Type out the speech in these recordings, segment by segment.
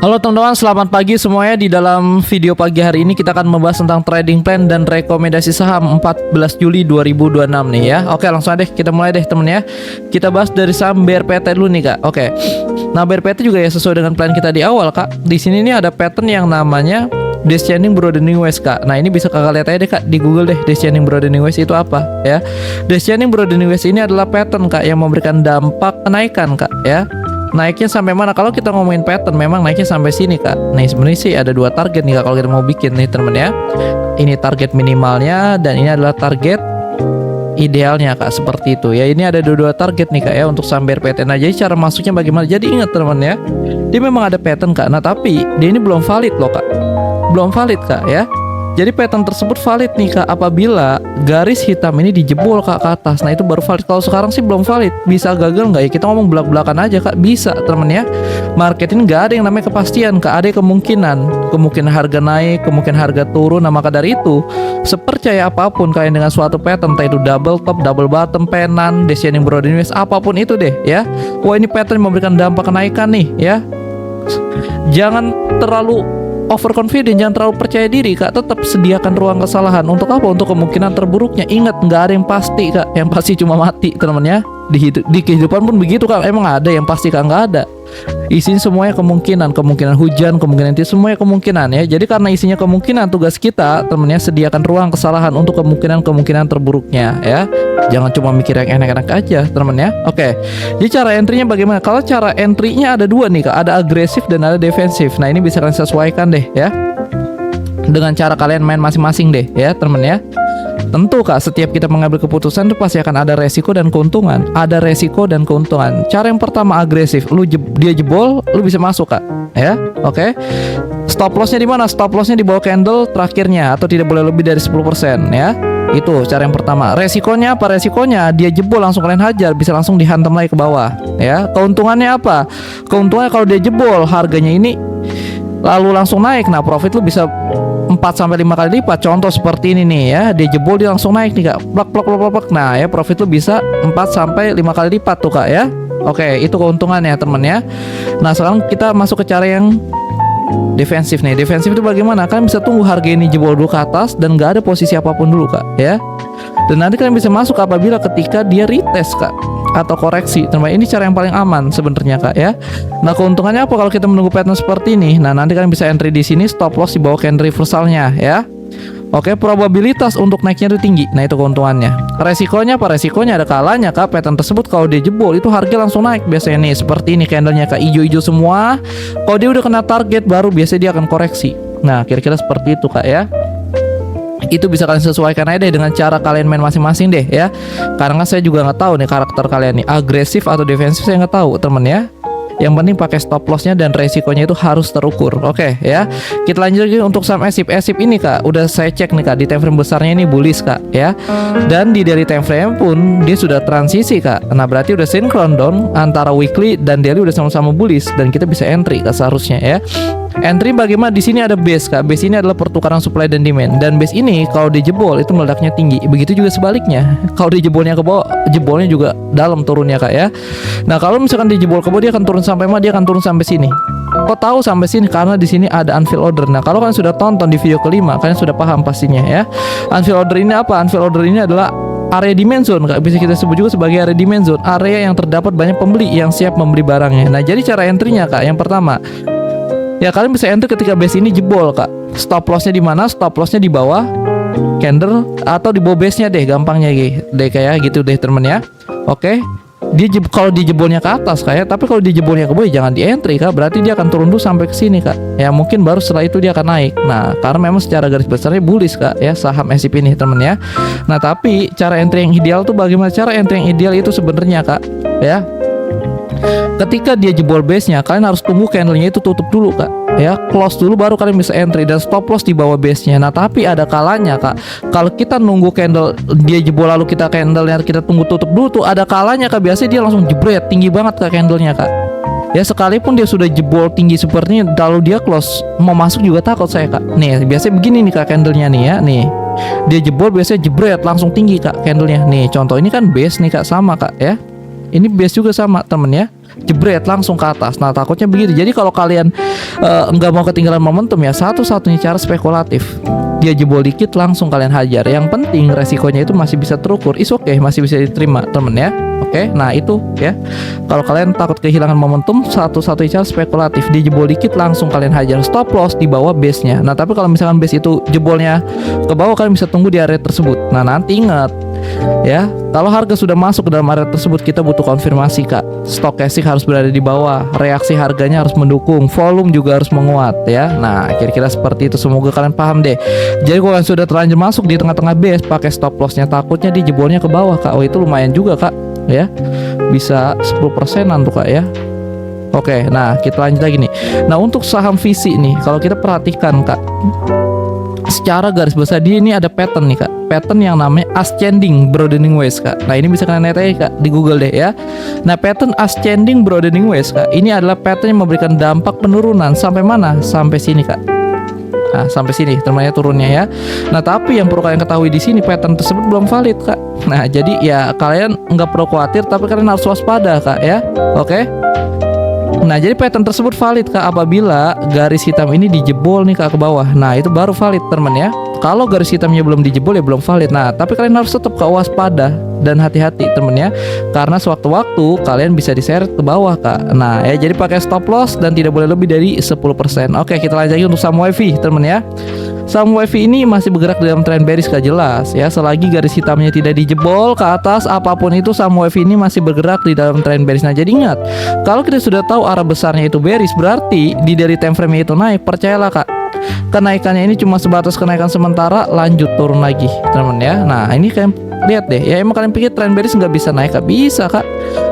Halo teman-teman, selamat pagi semuanya. Di dalam video pagi hari ini kita akan membahas tentang trading plan dan rekomendasi saham 14 Juli 2026 nih ya. Oke, langsung aja kita mulai deh temen ya. Kita bahas dari saham BRPT dulu nih Kak. Oke. Nah, BRPT juga ya sesuai dengan plan kita di awal Kak. Di sini nih ada pattern yang namanya Descending Broadening Wedge Kak. Nah, ini bisa Kakak lihat aja deh Kak di Google deh, Descending Broadening Wedge itu apa ya. Descending Broadening Wedge ini adalah pattern Kak yang memberikan dampak kenaikan Kak ya. Naiknya sampai mana? Kalau kita ngomongin pattern memang naiknya sampai sini Kak. Nah sebenarnya sih ada dua target nih Kak kalau kita mau bikin nih temen ya. Ini target minimalnya dan ini adalah target idealnya Kak, seperti itu ya. Ini ada dua target nih Kak ya untuk saham BRPT. Nah jadi cara masuknya bagaimana? Jadi ingat teman ya, dia memang ada pattern Kak. Nah tapi dia ini belum valid loh Kak, belum valid Kak ya. Jadi pattern tersebut valid nih Kak apabila garis hitam ini dijebol Kak ke atas. Nah itu baru valid. Kalau sekarang sih belum valid. Bisa gagal nggak ya? Kita ngomong belak-belakan aja Kak. Bisa temen ya. Market ini nggak ada yang namanya kepastian Kak. Ada kemungkinan harga naik, kemungkinan harga turun. Nah maka dari itu, sepercaya apapun kalian dengan suatu pattern, entah itu double top, double bottom, penan, descending broadening wedge, apapun itu deh ya. Wah ini pattern memberikan dampak kenaikan nih ya. Jangan terlalu overconfident, jangan terlalu percaya diri Kak. Tetap sediakan ruang kesalahan. Untuk apa? Untuk kemungkinan terburuknya. Ingat, nggak ada yang pasti Kak. Yang pasti cuma mati teman ya. Di kehidupan pun begitu Kak. Emang ada yang pasti Kak? Nggak ada. Isinya semuanya kemungkinan hujan, kemungkinan itu semuanya kemungkinan ya. Jadi karena isinya kemungkinan, tugas kita temennya sediakan ruang kesalahan untuk kemungkinan terburuknya ya. Jangan cuma mikir yang enak-enak aja temen ya. Oke. Jadi cara entry-nya bagaimana? Kalau cara entry-nya ada dua nih Kak, ada agresif dan ada defensif. Nah ini bisa kalian sesuaikan deh ya, dengan cara kalian main masing-masing deh ya temen ya. Tentu Kak, setiap kita mengambil keputusan itu pasti akan ada resiko dan keuntungan. Ada resiko dan keuntungan. Cara yang pertama agresif, dia jebol, lu bisa masuk Kak. Ya, oke. Stop lossnya di mana? Stop lossnya di bawah candle terakhirnya atau tidak boleh lebih dari 10% ya. Itu cara yang pertama. Resikonya apa? Resikonya dia jebol langsung kalian hajar, bisa langsung dihantam lagi ke bawah. Ya. Keuntungannya apa? Keuntungannya kalau dia jebol harganya ini lalu langsung naik, nah profit lu bisa 4-5 kali lipat. Contoh seperti ini nih ya, dia jebol dia langsung naik nih Kak, plak. Nah ya profit lu bisa 4-5 kali lipat tuh Kak ya. Oke, itu keuntungannya temen ya. Nah sekarang kita masuk ke cara yang defensif nih. Defensif itu bagaimana? Kalian bisa tunggu harga ini jebol dulu ke atas dan gak ada posisi apapun dulu Kak ya. Dan nanti kalian bisa masuk apabila ketika dia retest Kak atau koreksi. Teman, ini cara yang paling aman sebenarnya Kak ya. Nah keuntungannya apa kalau kita menunggu pattern seperti ini? Nah nanti kalian bisa entry di sini, stop loss di bawah candle reversalnya ya. Oke, probabilitas untuk naiknya itu tinggi. Nah itu keuntungannya. Resikonya apa? Resikonya ada kalanya Kak, pattern tersebut kalau dia jebol itu harga langsung naik biasanya nih. Seperti ini candlenya Kak, hijau-hijau semua. Kalau dia udah kena target baru biasanya dia akan koreksi. Nah kira-kira seperti itu Kak ya. Itu bisa kalian sesuaikan aja deh dengan cara kalian main masing-masing deh ya. Karena saya juga nggak tahu nih karakter kalian nih agresif atau defensif, saya nggak tahu temen ya. Yang penting pakai stop lossnya dan resikonya itu harus terukur. Oke ya. Kita lanjut lagi untuk saham ESIP ini Kak. Udah saya cek nih Kak, di time frame besarnya ini bullish Kak ya. Dan di daily time frame pun dia sudah transisi Kak. Nah berarti udah sinkron down antara weekly dan daily udah sama-sama bullish dan kita bisa entry Kak seharusnya ya. Entry bagaimana? Di sini ada base Kak. Base ini adalah pertukaran supply dan demand. Dan base ini kalau dijebol itu meledaknya tinggi. Begitu juga sebaliknya. Kalau dijebolnya ke bawah, jebolnya juga dalam turunnya Kak ya. Nah kalau misalkan dijebol ke bawah dia akan turun sampai mana? Dia akan turun sampai sini. Kok tahu sampai sini? Karena di sini ada unfill order. Nah kalau kalian sudah tonton di video kelima, kalian sudah paham pastinya ya. Unfill order ini apa? Unfill order ini adalah area demand zone Kak, bisa kita sebut juga sebagai area demand zone, area yang terdapat banyak pembeli yang siap membeli barangnya. Nah jadi cara entry-nya Kak, yang pertama ya kalian bisa entry ketika base ini jebol Kak. Stop lossnya di mana? Stop lossnya di bawah candle atau di bawah base nya deh, gampangnya deh kayak gitu deh temen ya. Oke. Kalau dijebolnya ke atas kayak, tapi kalau dijebolnya ke bawah jangan di entry Kak, berarti dia akan turun dulu sampai ke sini Kak. Ya mungkin baru setelah itu dia akan naik. Nah, karena memang secara garis besarnya bullish Kak ya saham ESIP ini temen ya. Nah, tapi cara entry yang ideal tuh bagaimana? Cara entry yang ideal itu sebenarnya Kak ya, ketika dia jebol base-nya, kalian harus tunggu candlenya itu tutup dulu Kak ya, close dulu baru kalian bisa entry dan stop loss di bawah base-nya. Nah tapi ada kalanya Kak, kalau kita nunggu candle dia jebol lalu kita candlenya kita tunggu tutup dulu tuh ada kalanya Kak, biasanya dia langsung jebret tinggi banget Kak candlenya Kak ya. Sekalipun dia sudah jebol tinggi seperti ini, lalu dia close mau masuk juga takut saya Kak. Nih biasanya begini nih Kak candlenya nih ya, nih dia jebol biasanya jebret langsung tinggi Kak candlenya. Nih contoh ini kan base nih Kak, sama Kak ya. Ini base juga sama temen ya. jebret langsung ke atas. Nah takutnya begitu. Jadi kalau kalian nggak mau ketinggalan momentum ya, satu-satunya cara spekulatif, dia jebol dikit langsung kalian hajar. Yang penting resikonya itu masih bisa terukur, is okay, masih bisa diterima temen ya. Oke, nah itu ya. Kalau kalian takut kehilangan momentum, satu-satunya cara spekulatif, dia jebol dikit langsung kalian hajar. Stop loss di bawah base-nya. Nah tapi kalau misalkan base itu jebolnya ke bawah, kalian bisa tunggu di area tersebut. Nah nanti ingat ya, kalau harga sudah masuk ke dalam area tersebut, kita butuh konfirmasi kak. Stokastik harus berada di bawah, reaksi harganya harus mendukung, volume juga harus menguat ya. Nah kira-kira seperti itu, semoga kalian paham deh. Jadi kalau kalian sudah terlanjur masuk di tengah-tengah base, pakai stop lossnya, takutnya di jebolnya ke bawah kak. Oh itu lumayan juga kak ya, bisa 10%an tuh kak ya. Oke, nah kita lanjut lagi nih. Nah untuk saham visi nih, kalau kita perhatikan kak, secara garis besar dia ini ada pattern nih kak, pattern yang namanya ascending broadening waist kak. Nah ini bisa kalian lihat aja kak di Google deh ya. Nah pattern ascending broadening waist kak, ini adalah pattern yang memberikan dampak penurunan sampai mana? Sampai sini kak. Nah sampai sini termanya turunnya ya. Nah tapi yang perlu kalian ketahui di sini, pattern tersebut belum valid kak. Nah jadi ya kalian nggak perlu khawatir, tapi kalian harus waspada kak ya. Oke. Nah jadi pattern tersebut valid kak apabila garis hitam ini dijebol nih kak ke bawah. Nah itu baru valid teman ya. Kalau garis hitamnya belum dijebol ya belum valid. Nah tapi kalian harus tetap kak waspada dan hati-hati temen ya, karena sewaktu-waktu kalian bisa diseret ke bawah kak. Nah ya jadi pakai stop loss dan tidak boleh lebih dari 10%. Oke kita lanjut lagi untuk saham WiFi temen ya. Saham WiFi ini masih bergerak dalam tren bearish kak, jelas ya. Selagi garis hitamnya tidak dijebol ke atas apapun itu, saham WiFi ini masih bergerak di dalam tren bearish. Nah jadi ingat, kalau kita sudah tahu arah besarnya itu bearish, berarti di dari time frame itu naik, percayalah kak, kenaikannya ini cuma sebatas kenaikan sementara, lanjut turun lagi teman ya. Nah ini kalian lihat deh ya, emang kalian pikir tren bearish nggak bisa naik kak? Bisa kak,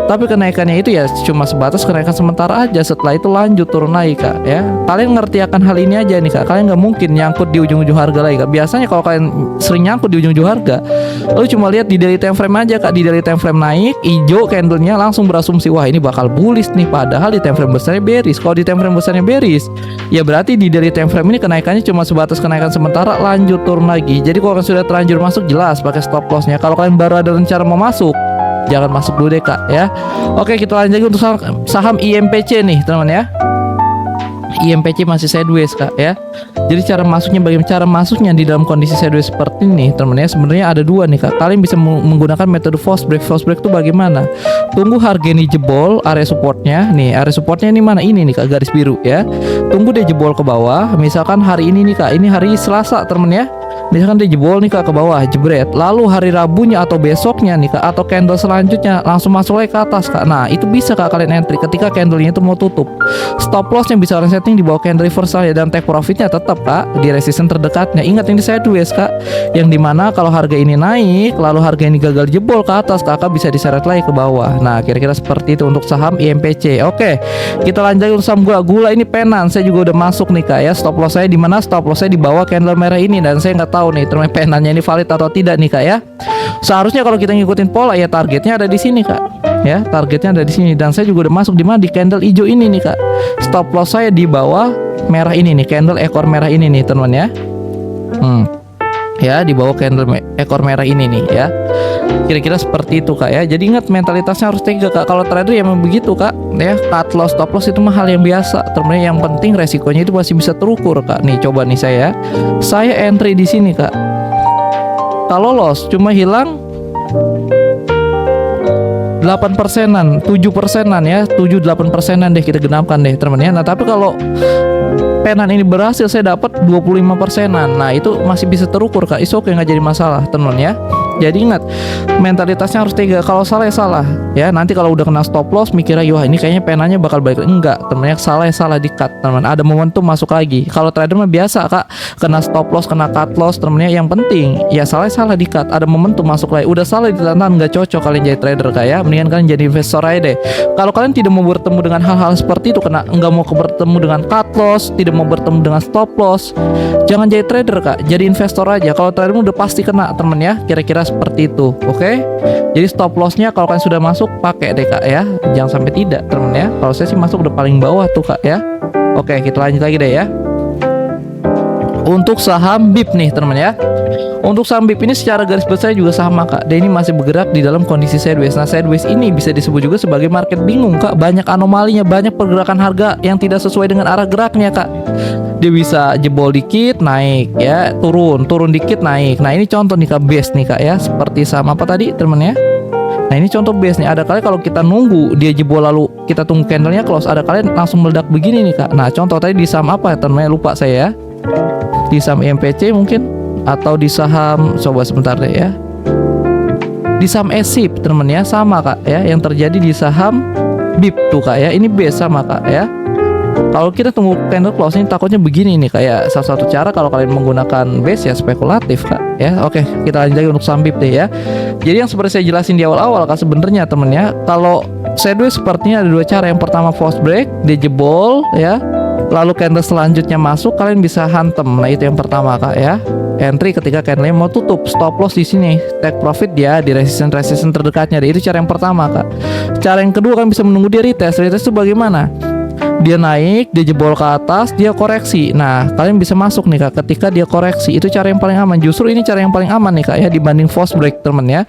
tapi kenaikannya itu ya cuma sebatas kenaikan sementara aja, setelah itu lanjut turun lagi kak ya. Kalian ngerti akan hal ini aja nih kak, kalian nggak mungkin nyangkut di ujung-ujung harga lagi kak. Biasanya kalau kalian sering nyangkut di ujung-ujung harga, lu cuma lihat di daily time frame aja kak. Di daily time frame naik hijau candlenya, langsung berasumsi wah ini bakal bullish nih, padahal di time frame besarnya bearish. Kalau di time frame besarnya bearish, ya berarti di daily time frame ini kenaikannya cuma sebatas kenaikan sementara, lanjut turun lagi. Jadi kalau kalian sudah terlanjur masuk, jelas pakai stop lossnya. Kalau kalian baru ada rencana mau masuk, jangan masuk dulu deh kak ya. Oke kita lanjut lagi untuk saham IMPC nih teman ya. IMPC masih sideways kak ya. Jadi cara masuknya, bagaimana cara masuknya di dalam kondisi sideways seperti ini teman ya, sebenarnya ada dua nih kak. Kalian bisa menggunakan metode false break. False break itu bagaimana? Tunggu harga ini jebol area supportnya. Nih area supportnya ini mana? Ini nih kak, garis biru ya. Tunggu dia jebol ke bawah. Misalkan hari ini nih kak, ini hari Selasa teman ya. Misalkan dia jebol nih kak ke bawah, jebret. Lalu hari Rabunya atau besoknya nih kak, atau candle selanjutnya langsung masuk lagi ke atas kak. Nah itu bisa kak kalian entry ketika candlenya itu mau tutup. Stop loss yang bisa kalian setting di bawah candle reversal ya, dan take profitnya tetap kak di resistance terdekatnya. Ingat ini sideways kak, yang dimana kalau harga ini naik lalu harga ini gagal jebol ke atas, kakak bisa diseret lagi ke bawah. Nah kira-kira seperti itu untuk saham IMPC. Oke kita lanjut untuk saham gula ini Penan. Saya juga udah masuk nih kak ya. Stop loss saya di mana? Stop loss saya di bawah candle merah ini, dan saya nggak tahu nih term penannya ini valid atau tidak nih kak ya. Seharusnya kalau kita ngikutin pola ya targetnya ada di sini kak ya, targetnya ada di sini, dan saya juga udah masuk di mana? Di candle hijau ini nih kak. Stop loss saya di bawah merah ini nih, candle ekor merah ini nih teman ya. Ya di bawah candle ekor merah ini nih ya. Kira-kira seperti itu kak ya. Jadi ingat mentalitasnya harus tega kak. Kalau trader ya memang begitu kak ya. Cut loss, stop loss itu mah hal yang biasa. Terus yang penting resikonya itu masih bisa terukur kak. Nih coba nih saya entry di sini kak. Kalau loss cuma hilang 8%-an, 7%-an ya, 7-8%-an deh kita genapkan deh teman ya. Nah tapi kalau Penan ini berhasil, saya dapat 25%-an. Nah itu masih bisa terukur kak, iso oke, nggak jadi masalah teman ya. Jadi ingat, mentalitasnya harus tega. Kalau salah ya salah ya. Nanti kalau udah kena stop loss mikirnya, wah ini kayaknya penanya bakal balik. Enggak temennya, salah ya salah, di cut teman. Ada momentum masuk lagi. Kalau trader mah biasa kak, kena stop loss, kena cut loss temennya. Yang penting ya salah ya salah, di cut. Ada momentum masuk lagi. Udah salah ditantang, nggak cocok kalian jadi trader kak ya. Mendingan kalian jadi investor aja deh. Kalau kalian tidak mau bertemu dengan hal-hal seperti itu, kena nggak mau bertemu dengan cut loss, tidak mau bertemu dengan stop loss, jangan jadi trader kak, jadi investor aja. Kalau trader udah pasti kena temen ya. Kira-kira seperti itu. Oke. Jadi stop lossnya kalau kalian sudah masuk pakai deh kak ya, jangan sampai tidak temen ya. Kalau saya sih masuk udah paling bawah tuh kak ya. Oke kita lanjut lagi deh ya. Untuk saham BIP nih teman ya. Untuk saham BIP ini secara garis besar juga sama kak. Dia ini masih bergerak di dalam kondisi sideways. Nah sideways ini bisa disebut juga sebagai market bingung kak. Banyak anomalinya, banyak pergerakan harga yang tidak sesuai dengan arah geraknya kak. Dia bisa jebol dikit naik ya, turun dikit naik. Nah ini contoh nih kak, base nih kak ya. Seperti saham apa tadi teman ya. Nah ini contoh base nih. Ada kali kalau kita nunggu dia jebol lalu kita tunggu candlenya close, ada kali langsung meledak begini nih kak. Nah contoh tadi di saham apa teman ya, lupa saya ya. Di saham IMPC mungkin, atau di saham, coba sebentar deh ya, di saham ESIP temen ya, sama kak ya yang terjadi di saham BIP tuh kak ya. Ini base sama kak ya. Kalau kita tunggu candle close ini takutnya begini nih kayak salah satu cara kalau kalian menggunakan base ya spekulatif kak ya. Oke kita lanjut lagi untuk saham BIP deh ya. Jadi yang seperti saya jelasin di awal-awal kak, sebenarnya temen ya, kalau sideways sepertinya ada dua cara. Yang pertama false break, dia jebol ya, lalu candle selanjutnya masuk, kalian bisa hantem. Nah itu yang pertama kak ya. Entry ketika candle mau tutup, stop loss di sini, take profit dia di resistance terdekatnya. Itu cara yang pertama kak. Cara yang kedua kan bisa menunggu dia retest. Retest itu bagaimana? Dia naik, dia jebol ke atas, dia koreksi. Nah kalian bisa masuk nih kak ketika dia koreksi. Itu cara yang paling aman. Justru ini cara yang paling aman nih kak ya dibanding false break temen ya.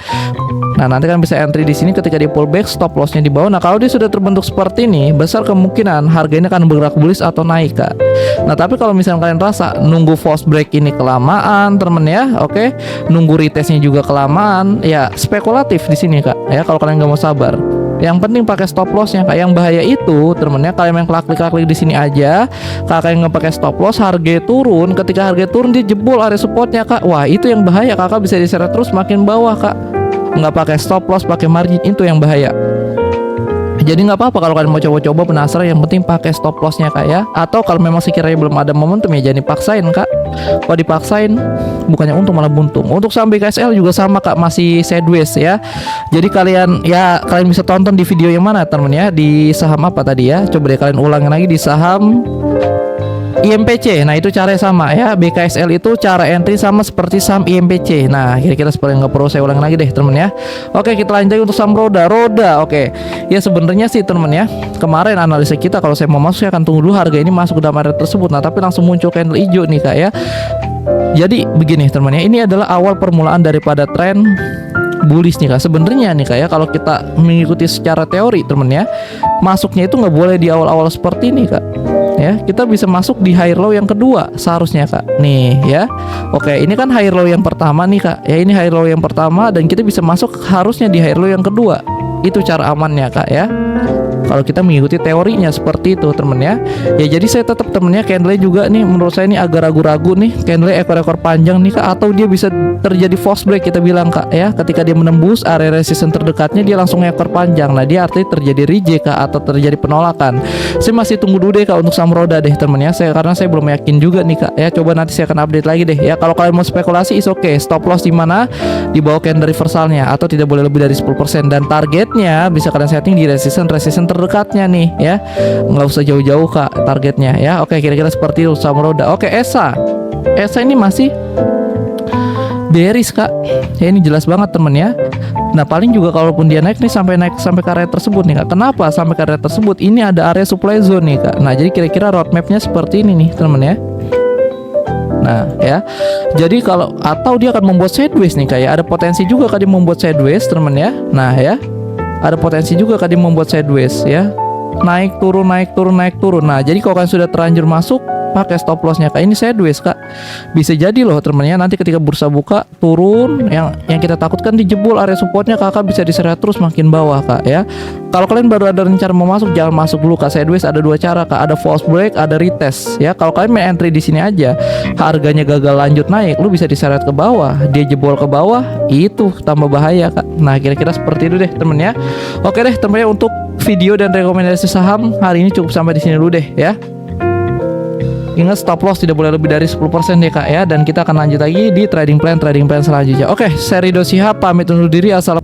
Nah nanti kan bisa entry di sini ketika dia pullback, stop lossnya di bawah. Nah kalau dia sudah terbentuk seperti ini, besar kemungkinan harganya akan bergerak bullish atau naik kak. Nah tapi kalau misalnya kalian rasa nunggu false break ini kelamaan temen ya, oke, nunggu retestnya juga kelamaan, ya spekulatif di sini kak ya. Kalau kalian nggak mau sabar, yang penting pakai stop lossnya kak. Yang bahaya itu temennya kalian yang klik di sini aja, kakak yang nggak pakai stop loss, harga turun. Ketika harga turun dia jebol area supportnya kak. Wah itu yang bahaya, kakak bisa diseret terus makin bawah kak. Nggak pakai stop loss, pakai margin, itu yang bahaya. Jadi nggak apa-apa kalau kalian mau coba-coba penasaran, yang penting pakai stop lossnya kak ya. Atau kalau memang sekiranya belum ada momentum ya jangan dipaksain kak. Kalau dipaksain bukannya untung malah buntung. Untuk saham BKSL juga sama kak, masih sideways ya. Jadi kalian bisa tonton di video yang mana temen ya, di saham apa tadi ya. Coba deh kalian ulangin lagi di saham IMPC. Nah itu caranya sama ya. BKSL itu cara entry sama seperti saham IMPC. Nah kira-kira seperti nggak perlu saya ulang lagi deh temen ya. Oke kita lanjut untuk saham Roda. Oke ya sebenarnya sih temen ya, kemarin analisa kita kalau saya mau masuk saya akan tunggu dulu harga ini masuk ke dalam area tersebut. Nah tapi langsung muncul candle hijau nih kak ya. Jadi begini temen ya, ini adalah awal permulaan daripada tren bullish nih kak. Sebenarnya nih kak ya, kalau kita mengikuti secara teori temen ya, masuknya itu nggak boleh di awal-awal seperti ini kak ya. Kita bisa masuk di high low yang kedua seharusnya kak nih ya. Oke ini kan high low yang pertama nih kak ya, ini high low yang pertama dan kita bisa masuk harusnya di high low yang kedua. Itu cara amannya kak ya, kalau kita mengikuti teorinya seperti itu temen ya. Ya jadi saya tetap temennya candle juga nih, menurut saya ini agak ragu-ragu nih candle ekor-ekor panjang nih kak. Atau dia bisa terjadi false break kita bilang kak ya, ketika dia menembus area resistance terdekatnya dia langsung ekor panjang. Nah dia artinya terjadi reject kak, atau terjadi penolakan. Saya masih tunggu dulu deh kak untuk saham Roda deh temen ya, karena saya belum yakin juga nih kak ya. Coba nanti saya akan update lagi deh ya. Kalau kalian mau spekulasi is oke. Stop loss di mana? Di bawah candle reversalnya, atau tidak boleh lebih dari 10%. Dan targetnya bisa kalian setting di resistance terdekatnya nih ya, nggak usah jauh-jauh kak targetnya ya. Oke kira-kira seperti itu saham Roda. Oke ESA ini masih bearish kak ya, ini jelas banget temen ya. Nah paling juga kalaupun dia naik sampai ke area tersebut nih kak. Kenapa sampai ke area tersebut? Ini ada area supply zone nih kak. Nah jadi kira-kira roadmapnya seperti ini nih temen ya. Nah ya, jadi kalau atau dia akan membuat sideways nih kayak ada potensi juga kak dia membuat sideways temen ya. Nah ya, ada potensi juga kak dia membuat sideways ya, naik turun. Nah jadi kalau kalian sudah terlanjur masuk, pakai stop lossnya kak. Ini sideways kak, bisa jadi loh temennya nanti ketika bursa buka turun, yang kita takutkan dijebol area supportnya, kakak bisa diseret terus makin bawah kak ya. Kalau kalian baru ada rencana mau masuk, jangan masuk dulu kak. Sideways ada dua cara kak, ada false break, ada retest ya. Kalau kalian main entry di sini aja, harganya gagal lanjut naik, lu bisa diseret ke bawah, dia jebol ke bawah, itu tambah bahaya kak. Nah kira-kira seperti itu deh temen ya. Oke deh temen ya, untuk video dan rekomendasi saham hari ini cukup sampai di sini dulu deh ya. Ingat stop loss tidak boleh lebih dari 10% deh kak ya. Dan kita akan lanjut lagi di trading plan selanjutnya. Oke, saya Ridho Shihab pamit undur diri. Assalamualaikum.